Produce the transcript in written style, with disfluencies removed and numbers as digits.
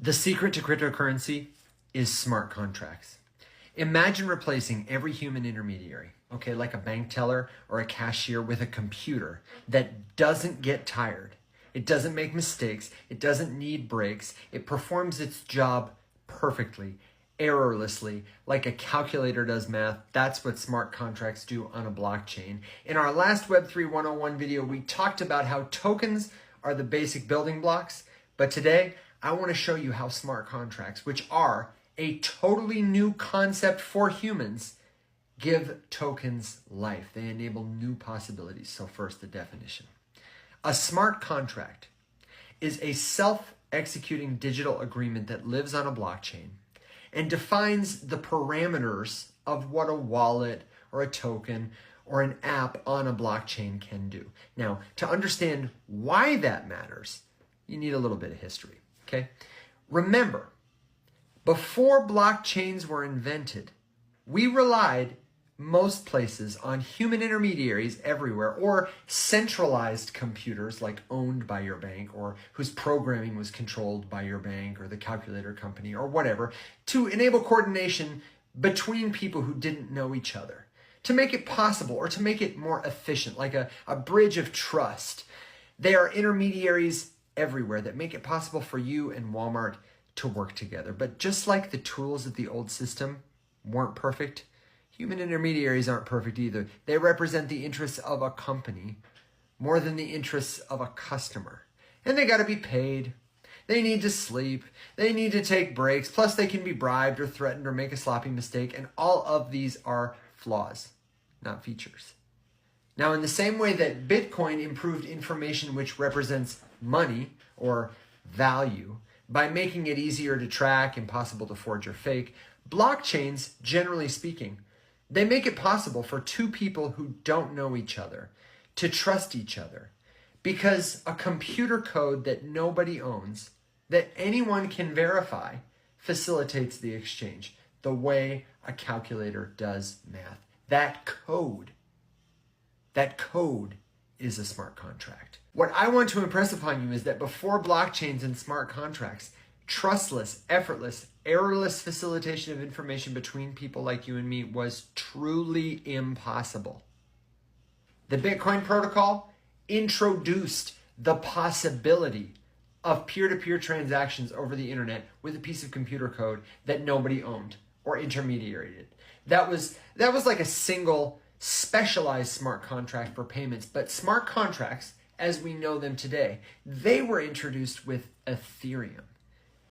The secret to cryptocurrency is smart contracts. Imagine replacing every human intermediary, okay, like a bank teller or a cashier, with a computer that doesn't get tired. It doesn't make mistakes. It doesn't need breaks. It performs its job perfectly, errorlessly, like a calculator does math. That's what smart contracts do on a blockchain. In our last Web3 101 video, we talked about how tokens are the basic building blocks, but today I want to show you how smart contracts, which are a totally new concept for humans, give tokens life. They enable new possibilities. So first, the definition. A smart contract is a self-executing digital agreement that lives on a blockchain and defines the parameters of what a wallet or a token or an app on a blockchain can do. Now, to understand why that matters, you need a little bit of history, okay? Remember, before blockchains were invented, we relied most places on human intermediaries everywhere, or centralized computers like owned by your bank or whose programming was controlled by your bank or the calculator company or whatever, to enable coordination between people who didn't know each other, to make it possible or to make it more efficient, like a bridge of trust. There are intermediaries everywhere that make it possible for you and Walmart to work together. But just like the tools of the old system weren't perfect, human intermediaries aren't perfect either. They represent the interests of a company more than the interests of a customer. And they got to be paid. They need to sleep. They need to take breaks. Plus, they can be bribed or threatened or make a sloppy mistake. And all of these are flaws, not features. Now, in the same way that Bitcoin improved information which represents money or value by making it easier to track, impossible to forge or fake, blockchains, generally speaking, they make it possible for two people who don't know each other to trust each other, because a computer code that nobody owns, that anyone can verify, facilitates the exchange the way a calculator does math. That code is a smart contract. What I want to impress upon you is that before blockchains and smart contracts, trustless, effortless, errorless facilitation of information between people like you and me was truly impossible. The Bitcoin protocol introduced the possibility of peer-to-peer transactions over the internet with a piece of computer code that nobody owned or intermediated. That was like a single specialized smart contract for payments. But smart contracts, as we know them today, they were introduced with Ethereum.